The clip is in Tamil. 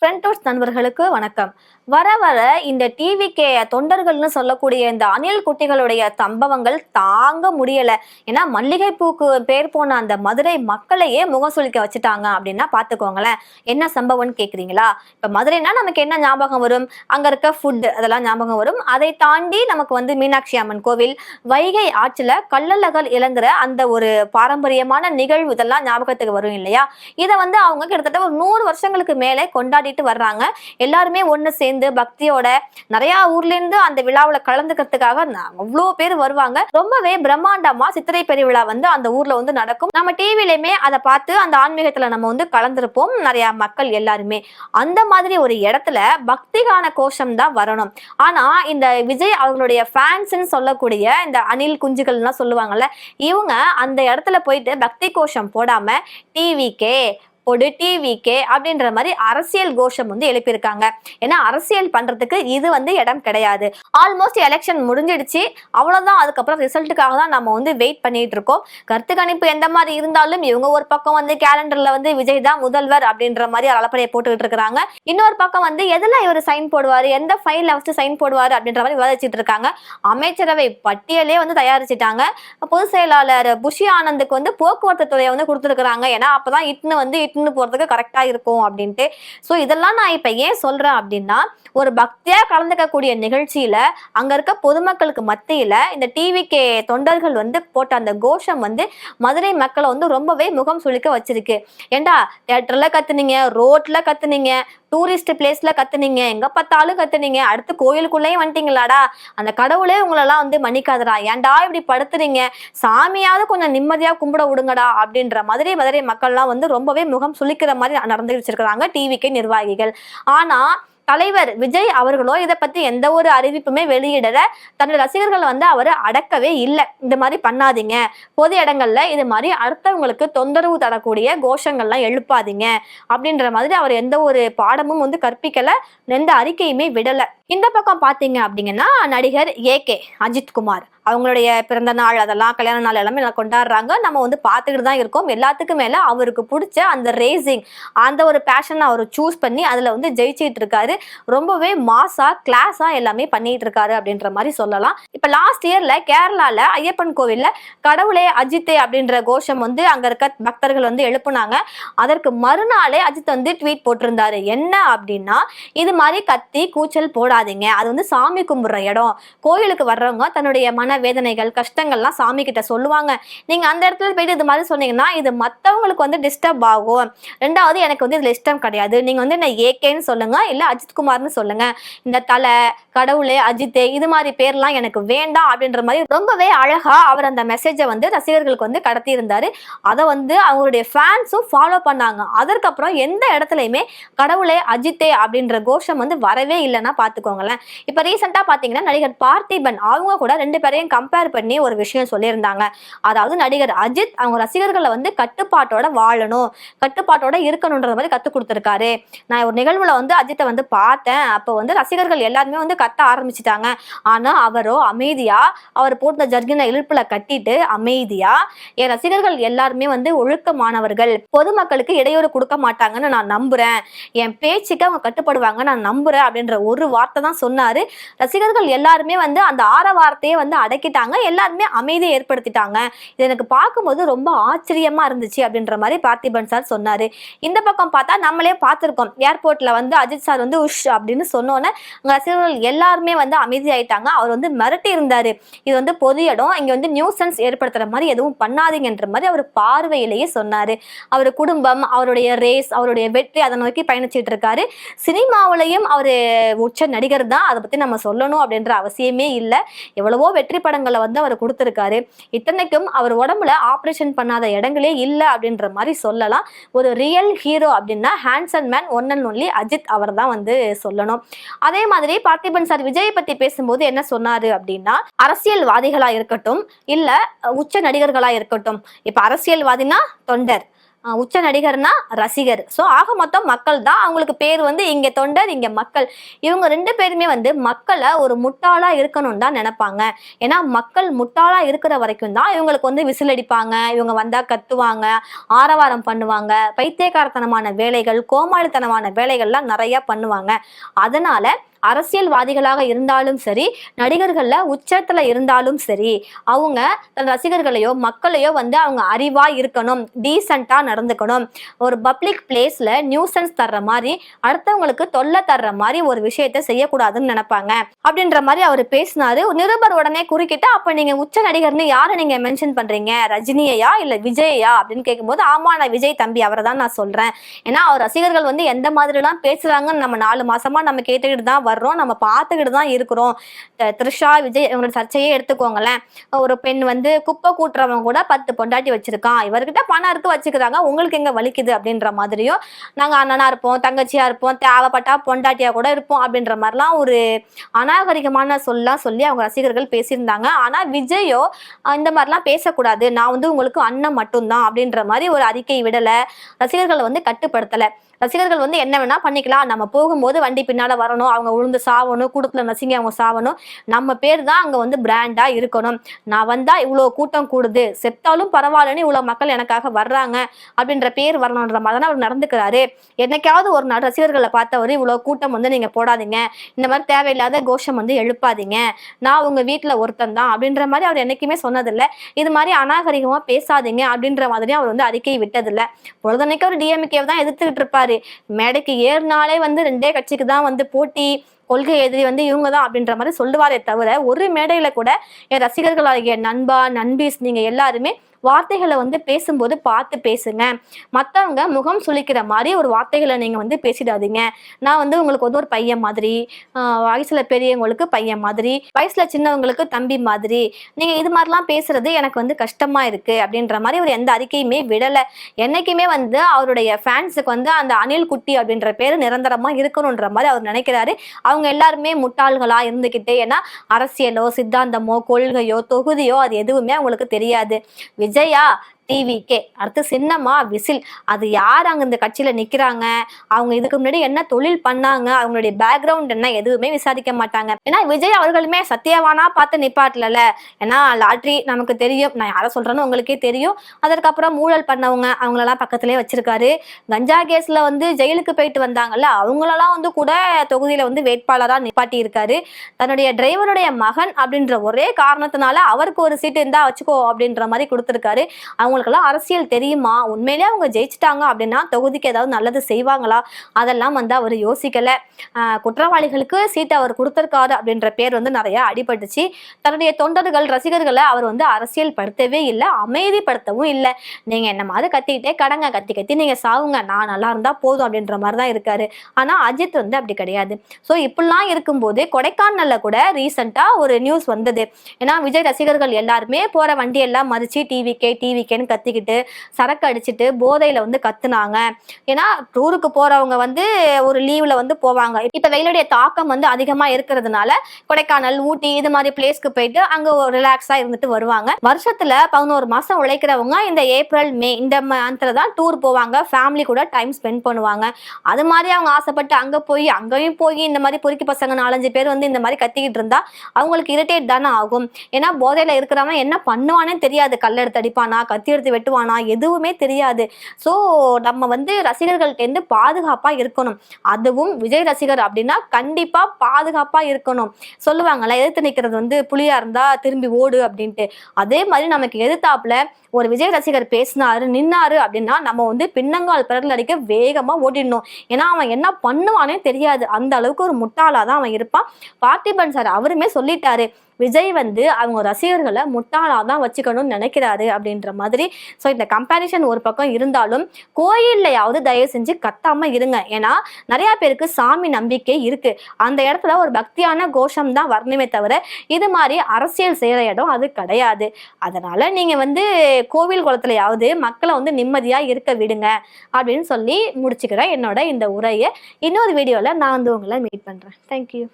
ஃப்ரண்ட் ஹவுஸ் நண்பர்களுக்கு வணக்கம். வர வர இந்த டிவிகே தொண்டர்கள்னு சொல்லக்கூடிய இந்த அணில் குட்டிகளுடைய சம்பவங்கள் தாங்க முடியல. ஏன்னா மல்லிகை பூக்கு பேர் போன அந்த மதுரை மக்களையே முகம் சுளிக்க வச்சுட்டாங்க அப்படின்னா பாத்துக்கோங்களேன். என்ன சம்பவம்னு கேக்குறீங்களா? இப்ப மதுரைனா நமக்கு என்ன ஞாபகம் வரும்? அங்க இருக்க ஃபுட் அதெல்லாம் ஞாபகம் வரும். அதை தாண்டி நமக்கு வந்து மீனாட்சி அம்மன் கோவில், வைகை ஆற்றுல கள்ளழகர் இளங்குற அந்த ஒரு பாரம்பரியமான நிகழ்வு இதெல்லாம் ஞாபகத்துக்கு வரும் இல்லையா? இதை வந்து அவங்க கிட்டத்தட்ட ஒரு 100 வருஷங்களுக்கு மேலே கொண்டாடிட்டு வர்றாங்க. எல்லாருமே ஒண்ணு சேர்ந்து பக்தியோட நிறைய ஊர்ல இருந்து அந்த விழாவுல கலந்துக்கிறதுக்காக அவ்வளோ பேர் வருவாங்க. ரொம்பவே பிரம்மாண்டமா சித்திரை பெருவிழா வந்து அந்த ஊர்ல வந்து நடக்கும். நம்ம டிவிலயுமே அதை பார்த்து அந்த ஆன்மீகத்துல நம்ம வந்து கலந்துருப்போம் நிறைய மக்கள் எல்லாருமே. அந்த மாதிரி ஒரு இடத்துல பக்திகான கோஷம் தான் வரணும். ஆனா இந்த விஜய் அவர்களுடைய ஃபேன்ஸ்ன்னு சொல்லக்கூடிய இந்த அணில் குஞ்சுகள் எல்லாம் சொல்லுவாங்கல்ல, இவங்க அந்த இடத்துல போயிட்டு பக்தி கோஷம் போடாம டிவிக்கே பொடு டிவிகே அப்படின்ற மாதிரி அரசியல் கோஷம் வந்து எழுப்பியிருக்காங்க. ஏன்னா அரசியல் பண்றதுக்கு இது வந்து இடம் கிடையாது. ஆல்மோஸ்ட் எலெக்ஷன் முடிஞ்சிடுச்சு, அவ்வளவுதான். அதுக்கப்புறம் ரிசல்ட்டுக்காக தான் நம்ம வந்து வெயிட் பண்ணிட்டு இருக்கோம். கருத்து கணிப்பு எந்த மாதிரி இருந்தாலும் இவங்க ஒரு பக்கம் வந்து கேலண்டர்ல வந்து விஜய் தான் முதல்வர் அப்படின்ற மாதிரி அலப்பறையை போட்டுக்கிட்டு இருக்கிறாங்க. இன்னொரு பக்கம் வந்து எதுல இவர் சைன் போடுவாரு, எந்த ஃபைல்ல வச்சு சைன் போடுவாரு அப்படின்ற மாதிரி விவாதிச்சுட்டு இருக்காங்க. அமைச்சரவை பட்டியலே வந்து தயாரிச்சுட்டாங்க. பொதுச் செயலாளர் புஷி ஆனந்துக்கு வந்து போக்குவரத்து துறையை வந்து கொடுத்துருக்காங்க. ஏன்னா அப்பதான் இட்னு வந்து போறதுக்கு கரெக்டா இருக்கும் அப்படின்ட்டு. சோ இதெல்லாம் நான் இப்ப ஏன் சொல்றேன் அப்படின்னா, ஒரு பக்தியா கலந்துக்கக்கூடிய நிகழ்ச்சியில அங்க இருக்க பொதுமக்களுக்கு மத்தியில இந்த டிவிகே தொண்டர்கள் வந்து போட்ட அந்த கோஷம் வந்து மதுரை மக்களை வந்து ரொம்பவே முகம் சுளிக்க வச்சிருக்கு. ஏண்டா தியேட்டர்ல கத்துனீங்க, ரோட்ல கத்துனீங்க, டூரிஸ்ட் பிளேஸ்ல கத்துனீங்க, எங்க பார்த்தாலும் கத்துனீங்க, அடுத்து கோயிலுக்குள்ளேயும் வந்துட்டீங்களாடா, அந்த கடவுளே உங்களெல்லாம் வந்து மன்னிக்காதடா, ஏன்டா இப்படி படுத்துறீங்க, சாமியாவது கொஞ்சம் நிம்மதியா கும்பிட விடுங்கடா அப்படின்ற மாதிரி மதுரை மக்கள்லாம் வந்து ரொம்பவே முகம் சுளிக்கிற மாதிரி நடந்து வச்சிருக்கிறாங்க டிவிகே நிர்வாகிகள். ஆனா தலைவர் விஜய் அவர்களோ இதை பத்தி எந்த ஒரு அறிவிப்புமே வெளியிடல. தன்னோட ரசிகர்கள் வந்து அவரை அடக்கவே இல்லை. இந்த மாதிரி பண்ணாதீங்க, பொது இடங்கள்ல இது மாதிரி அடுத்தவங்களுக்கு தொந்தரவு தரக்கூடிய கோஷங்கள்லாம் எழுப்பாதீங்க அப்படின்ற மாதிரி அவர் எந்த ஒரு பாடமும் வந்து கற்பிக்கல, எந்த அறிக்கையுமே விடல. இந்த பக்கம் பாத்தீங்க அப்படிங்கன்னா நடிகர் ஏகே அஜித் குமார் அவங்களுடைய பிறந்த நாள் அதெல்லாம் கல்யாண நாள் எல்லாமே கொண்டாடுறாங்க. நம்ம வந்து பார்த்துக்கிட்டு தான் இருக்கோம். எல்லாத்துக்கும் மேல அவருக்கு பிடிச்ச அந்த ரேசிங் அந்த ஒரு பேஷன் அவர் சூஸ் பண்ணி அதுல வந்து ஜெயிச்சிட்டு இருக்காரு. ரொம்பவே மாசா கிளாஸா எல்லாமே பண்ணிட்டு இருக்காரு அப்படின்ற மாதிரி சொல்லலாம். இப்ப லாஸ்ட் இயர்ல கேரளால ஐயப்பன் கோவில்ல கடவுளே அஜித்தே அப்படின்ற கோஷம் வந்து அங்க இருக்க பக்தர்கள் வந்து எழுப்புனாங்க. அதற்கு மறுநாளே அஜித் வந்து ட்வீட் போட்டிருந்தாரு. என்ன அப்படின்னா, இது மாதிரி கத்தி கூச்சல் போடாதீங்க, அது வந்து சாமி கும்பிடுற இடம், கோயிலுக்கு வர்றவங்க தன்னுடைய மன வேதனைகள் கஷ்டங்கள்லாம் சாமி கிட்ட சொல்லுவாங்க. நீங்க அந்த இடத்துல போயிட்டு இது மாதிரி சொன்னீங்கன்னா இது மத்தவங்களுக்கு வந்து டிஸ்டர்ப் ஆகும். ரெண்டாவது எனக்கு வந்து இதுல இஷ்டம் கிடையாது. நீங்க வந்து என்ன ஏகேன்னு சொல்லுங்க, இல்ல அஜித் குமார்னு சொல்லுங்க. இந்த தலை கடவுளே அஜித்தே இது மாதிரி பேர்லாம் எனக்கு வேண்டாம் அப்படின்ற மாதிரி ரொம்பவே அழகா அவர் அந்த மெசேஜை வந்து ரசிகர்களுக்கு வந்து கடத்தி இருந்தாரு. அதை வந்து அவங்களுடைய ஃபேன்ஸும் ஃபாலோ பண்ணாங்க. அதற்கப்புறம் எந்த இடத்துலயுமே கடவுளே அஜித்தே அப்படின்ற கோஷம் வந்து வரவே இல்லைன்னா பாத்துக்கோங்களேன். இப்ப ரீசெண்டா பாத்தீங்கன்னா நடிகர் பார்த்திபன் அவங்க கூட 2 பேரையும் கம்பேர் பண்ணி ஒரு விஷயம் சொல்லியிருந்தாங்க. அதாவது நடிகர் அஜித் அவங்க ரசிகர்களை வந்து கட்டுப்பாட்டோட வாழணும், கட்டுப்பாட்டோட இருக்கணும்ன்ற மாதிரி கத்து கொடுத்திருக்காரு. நான் ஒரு நிகழ்வுல வந்து அஜித்தை வந்து பார்த்தேன். அப்ப வந்து ரசிகர்கள் எல்லாருமே வந்து கத்த ஆரம்பிச்சுட்டாங்க. ஆனா அவரோ அமைதியா அவர் போட்ட ஜர்கினை இழுப்புல கட்டிட்டு அமைதியா, என் ரசிகர்கள் எல்லாருமே வந்து ஒழுக்கமானவர்கள், பொதுமக்களுக்கு இடையூறு கொடுக்க மாட்டாங்கன்னு நான் நம்புறேன், என் பேச்சுக்கு அவங்க கட்டுப்படுவாங்க நான் நம்புறேன் அப்படின்ற ஒரு வார்த்தை தான் சொன்னாரு. ரசிகர்கள் எல்லாருமே வந்து அந்த வார்த்தையை வந்து அடக்கிட்டாங்க. எல்லாருமே அமைதியை ஏற்படுத்திட்டாங்க. இது எனக்கு பார்க்கும்போது ரொம்ப ஆச்சரியமா இருந்துச்சு அப்படின்ற மாதிரி பார்த்திபன் சார் சொன்னாரு. இந்த பக்கம் பார்த்தா நம்மளே பார்த்திருக்கோம். ஏர்போர்ட்ல வந்து அஜித் சார் வந்து உஷ் அப்படின்னு சொன்னோன்னே ரசிகர்கள் எல்லாருமே வந்து அமைதி ஆயிட்டாங்க. அவர் வந்து மிரட்டி இருந்தாரு. இது வந்து பொது இடம், இங்க வந்து நியூசன்ஸ் ஏற்படுத்துற மாதிரி எதுவும் பண்ணாதீங்கன்ற மாதிரி அவர் பார்வையிலேயே சொன்னாரு. அவர் குடும்பம், அவருடைய ரேஸ், அவருடைய வெற்றி அதை நோக்கி பயணிச்சிட்டு இருக்காரு. சினிமாவிலையும் அவரு உச்ச நடிகர் தான், அதை பத்தி நம்ம சொல்லணும் அப்படின்ற அவசியமே இல்லை. எவ்வளவோ வெற்றி படங்களை வந்து அவர் கொடுத்திருக்காரு. இத்தனைக்கும் அவர் உடம்புல ஆபரேஷன் பண்ணாத இடங்களே இல்லை அப்படின்ற மாதிரி சொல்லலாம். ஒரு ரியல் ஹீரோ அப்படின்னா handsome man one and only Ajith அவர் தான் வந்து சொல்லணும். அதே மாதிரி பார்த்திபன் சார் விஜயை பத்தி பேசும்போது என்ன சொன்னாரு அப்படின்னா, அரசியல்வாதிகளா இருக்கட்டும் இல்ல உச்ச நடிகர்களா இருக்கட்டும், இப்ப அரசியல்வாதினா தொண்டர், உச்ச நடிகர்னா ரசிகர். ஸோ ஆக மொத்தம் மக்கள் தான். அவங்களுக்கு பேர் வந்து இங்க தொண்டர், இங்க மக்கள். இவங்க 2 பேருமே வந்து மக்களை ஒரு முட்டாளா இருக்கணும்னு தான் நினைப்பாங்க. ஏன்னா மக்கள் முட்டாளா இருக்கிற வரைக்கும் தான் இவங்களுக்கு வந்து விசில் அடிப்பாங்க, இவங்க வந்தா கத்துவாங்க, ஆரவாரம் பண்ணுவாங்க, பைத்தியக்காரத்தனமான வேலைகள், கோமாளித்தனமான வேலைகள்லாம் நிறைய பண்ணுவாங்க. அதனால அரசியல்வாதிகளாக இருந்தாலும் சரி, நடிகர்கள்ல உச்சத்துல இருந்தாலும் சரி, அவங்க தன் ரசிகர்களையோ மக்களையோ வந்து அவங்க அறிவா இருக்கணும், டீசெண்டா நடந்துக்கணும். ஒரு பப்ளிக் பிளேஸ்ல நியூசன்ஸ் தர்ற மாதிரி, அடுத்தவங்களுக்கு தொல்லை தர்ற மாதிரி ஒரு விஷயத்த செய்யக்கூடாதுன்னு நினைப்பாங்க அப்படின்ற மாதிரி அவர் பேசினாரு. நிருபர் உடனே குறுக்கிட்டு, அப்ப நீங்க உச்ச நடிகர்னு யாரை நீங்க மென்ஷன் பண்றீங்க, ரஜினியா இல்ல விஜயா அப்படின்னு கேட்கும்போது, ஆமா நான் விஜய் தம்பி அவரை தான் நான் சொல்றேன். ஏன்னா அவர் ரசிகர்கள் வந்து எந்த மாதிரி எல்லாம் பேசுறாங்கன்னு நம்ம 4 மாசமா நம்ம கேட்டுக்கிட்டு தான் வர்றோம், நம்ம பார்த்துக்கிட்டு தான் இருக்கிறோம். த்ரிஷா விஜய் இவங்களோட சர்ச்சையே எடுத்துக்கோங்களேன். ஒரு பெண் வந்து குப்பை கூட்டுறவங்க கூட 10 பொண்டாட்டி வச்சிருக்கான், இவர்கிட்ட பணம் இருக்கு வச்சுக்கிறாங்க, உங்களுக்கு எங்க வலிக்குது அப்படின்ற மாதிரியும், நாங்க அண்ணனா இருப்போம், தங்கச்சியா இருப்போம், தேவைப்பட்டா பொண்டாட்டியா கூட இருப்போம் அப்படின்ற மாதிரிலாம் ஒரு அநாகரிகமான சொல்லலாம் சொல்லி அவங்க ரசிகர்கள் பேசியிருந்தாங்க. ஆனா விஜயோ இந்த மாதிரிலாம் பேசக்கூடாது, நான் வந்து உங்களுக்கு அண்ணன் மட்டும்தான் அப்படின்ற மாதிரி ஒரு அறிக்கை விடல, ரசிகர்களை வந்து கட்டுப்படுத்தல. ரசிகர்கள் வந்து என்ன வேணா பண்ணிக்கலாம், நம்ம போகும்போது வண்டி பின்னால வரணும், அவங்க உளுந்து சாவணும், கூட்டத்துல நசுங்கி அவங்க சாவணும், நம்ம பேர் தான் அங்க வந்து பிராண்டா இருக்கணும், நான் வந்தா இவ்வளவு கூட்டம் கூடுது, செத்தாலும் பரவாயில்லன்னு இவ்வளவு மக்கள் எனக்காக வர்றாங்க அப்படின்ற பேர் வரணுன்ற மாதிரி தான் அவர் நடந்துக்கிறாரு. என்னைக்காவது ஒரு நாள் ரசிகர்களை பார்த்தவரு இவ்வளவு கூட்டம் வந்து நீங்க போடாதீங்க, இந்த மாதிரி தேவையில்லாத கோஷம் வந்து எழுப்பாதீங்க, நான் உங்க வீட்டுல ஒருத்தன் தான் அப்படின்ற மாதிரி அவர் என்னைக்குமே சொன்னதில்லை. இது மாதிரி அநாகரிகமா பேசாதீங்க அப்படின்ற மாதிரி அவர் வந்து அறிக்கை விட்டதில்லை. பொழுதனைக்கு அவர் டிஎம்கே தான் எதிர்த்துக்கிட்டு இருப்பாரு. மேடைக்கு ஏறினாலே வந்து 2 கட்சிக்கு தான் வந்து போட்டி, கொள்கை எதிரி வந்து இவங்க தான் அப்படின்ற மாதிரி சொல்லுவாரே தவிர, ஒரு மேடையில கூட என் ரசிகர்களாகிய நண்பா நண்பீஸ் நீங்க எல்லாருமே வார்த்தைகளை வந்து பேசும்போது பார்த்து பேசுங்க, மற்றவங்க முகம் சுளிக்கிற மாதிரி ஒரு வார்த்தைகளை நீங்க வந்து பேசிடாதீங்க, நான் வந்து உங்களுக்கு வந்து ஒரு பையன் மாதிரி, வயசுல பெரியவங்களுக்கு பையன் மாதிரி, வயசுல சின்னவங்களுக்கு தம்பி மாதிரி, நீங்க இது மாதிரிலாம் பேசுறது எனக்கு வந்து கஷ்டமா இருக்கு அப்படின்ற மாதிரி ஒரு எந்த அறிக்கையுமே விடலை. என்னைக்குமே வந்து அவருடைய ஃபேன்ஸுக்கு வந்து அந்த அணில் குட்டி அப்படின்ற பேரு நிரந்தரமா இருக்கணும்ன்ற மாதிரி அவர் நினைக்கிறாரு. அவங்க எல்லாருமே முட்டாள்களா இருந்துகிட்டு, ஏன்னா அரசியலோ சித்தாந்தமோ கொள்கையோ தொகுதியோ அது எதுவுமே அவங்களுக்கு தெரியாது. விஜயா டிவிகே, அடுத்து சின்னம்மா விசில், அது யார் அங்க இந்த கட்சியில நிக்கிறாங்க, அவங்க இதுக்கு முன்னாடி என்ன தொழில் பண்ணாங்க, அவங்களுடைய பேக்ரவுண்ட் என்ன எதுவுமே விசாரிக்க மாட்டாங்க. ஏன்னா விஜய் அவர்களுமே சத்தியவானா பார்த்து நிப்பாட்டல. ஏன்னா லாட்ரி நமக்கு தெரியும், நான் யாரை சொல்றேன்னு உங்களுக்கே தெரியும். அதற்கப்புறம் ஊழல் பண்ணவங்க அவங்களெல்லாம் பக்கத்திலே வச்சிருக்காரு. கஞ்சா கேஸ்ல வந்து ஜெயிலுக்கு போயிட்டு வந்தாங்கல்ல, அவங்களெல்லாம் வந்து கூட தொகுதியில வந்து வேட்பாளராக நிப்பாட்டி இருக்காரு. தன்னுடைய டிரைவருடைய மகன் அப்படின்ற ஒரே காரணத்தினால அவருக்கு ஒரு சீட்டு இருந்தா வச்சுக்கோ அப்படின்ற மாதிரி கொடுத்துருக்காரு. அவங்க அரசியல் தெரியுமா, உண்மையிலே அவங்க ஜெயிச்சிட்டாங்க அப்படின்னா தொகுதிக்கு ஏதாவது நல்லது செய்வாங்களா, அதெல்லாம் வந்து அவர் யோசிக்கல. குற்றவாளிகளுக்கு சீட்டு அவர் கொடுத்திருக்காரு அப்படின்ற பேர் வந்து நிறைய அடிபட்டுச்சு. தன்னுடைய தொண்டர்கள் ரசிகர்களை அவர் வந்து அரசியல் படுத்தவே இல்லை, அமைதிப்படுத்தவும் இல்லை. நீங்க என்ன மாதிரி கத்திக்கிட்டே கடங்க, கத்தி கத்தி நீங்க சாவுங்க, நான் நல்லா இருந்தா போதும் அப்படின்ற மாதிரி தான் இருக்காரு. ஆனா அஜித் வந்து அப்படி கிடையாது. ஸோ இப்படிலாம் இருக்கும்போது கொடைக்கானல்ல கூட ரீசெண்டா ஒரு நியூஸ் வந்தது. ஏன்னா விஜய் ரசிகர்கள் எல்லாருமே போற வண்டி எல்லாம் மறிச்சு டிவிகேன்னு கத்திக்கிட்டு சரக்கு அடிச்சுட்டு போதையில வந்து கத்துனாங்க. ஏன்னா டூருக்கு போறவங்க வந்து ஒரு லீவ்ல வந்து போவாங்க. இப்ப வெயிலுடைய தாக்கம் வந்து அதிகமா இருக்கிறதுனால கொடைக்கானல் ஊட்டி இது மாதிரி பிளேஸ்க்கு போயிட்டு அங்க ரிலாக்ஸா இருந்துட்டு வருவாங்க. வருஷத்துல 11 மாசம் உழைக்கிறவங்க இந்த ஏப்ரல் மே இந்த மந்த்ல தான் டூர் போவாங்க, ஃபேமிலி கூட டைம் ஸ்பெண்ட் பண்ணுவாங்க. அது மாதிரி அவங்க ஆசைப்பட்டு அங்க போய் அங்கேயும் போய் இந்த மாதிரி பொறுக்கி பசங்க 4-5 பேர் வந்து இந்த மாதிரி கத்திக்கிட்டு இருந்தா அவங்களுக்கு இரிட்டேட் தானே ஆகும். ஏன்னா போதையில இருக்கிறவன் என்ன பண்ணுவானே தெரியாது, கல் எடுத்து அடிப்பானா கத்தி எடுத்து வெட்டுவானா எதுவுமே தெரியாது. ஸோ நம்ம வந்து ரசிகர்கள்ட்டேருந்து பாதுகாப்பா இருக்கணும். அதுவும் விஜய் ரசிகர் அப்படின்னா கண்டிப்பா பாதுகாப்பா இருக்கணும். சொல்லுவாங்கல்ல, எதிர்த்து நிற்கிறது வந்து புலியா இருந்தா திரும்பி ஓடு அப்படின்ட்டு. அதே மாதிரி நமக்கு எதிர்த்தாப்புல ஒரு விஜய் ரசிகர் பேசினாரு நின்னாரு அப்படின்னா நம்ம வந்து பின்னங்கால் பிறல் அடிக்க வேகமா ஓடிடணும். ஏன்னா அவன் என்ன பண்ணுவானே தெரியாது, அந்த அளவுக்கு ஒரு முட்டாளாதான் அவன் இருப்பான். பார்த்திபன் சார் அவருமே சொல்லிட்டாரு, விஜய் வந்து அவங்க ரசிகர்களை முட்டாளாதான் வச்சுக்கணும்னு நினைக்கிறாரு அப்படின்ற மாதிரி. ஸோ இந்த கம்பேரிசன் ஒரு பக்கம் இருந்தாலும் கோயில்லையாவது தயவு செஞ்சு கத்தாம இருங்க. ஏன்னா நிறைய பேருக்கு சாமி நம்பிக்கை இருக்கு, அந்த இடத்துல ஒரு பக்தியான கோஷம் தான் வரணுமே தவிர இது மாதிரி அரசியல் செய்யற இடம் அது கிடையாது. அதனால நீங்க வந்து கோவில் குளத்துலயாவது மக்களை வந்து நிம்மதியா இருக்க விடுங்க அப்படின்னு சொல்லி முடிச்சுக்கிறேன் என்னோட இந்த உரையை. இன்னொரு வீடியோல நான் வந்து உங்களை மீட் பண்றேன். தேங்க்யூ.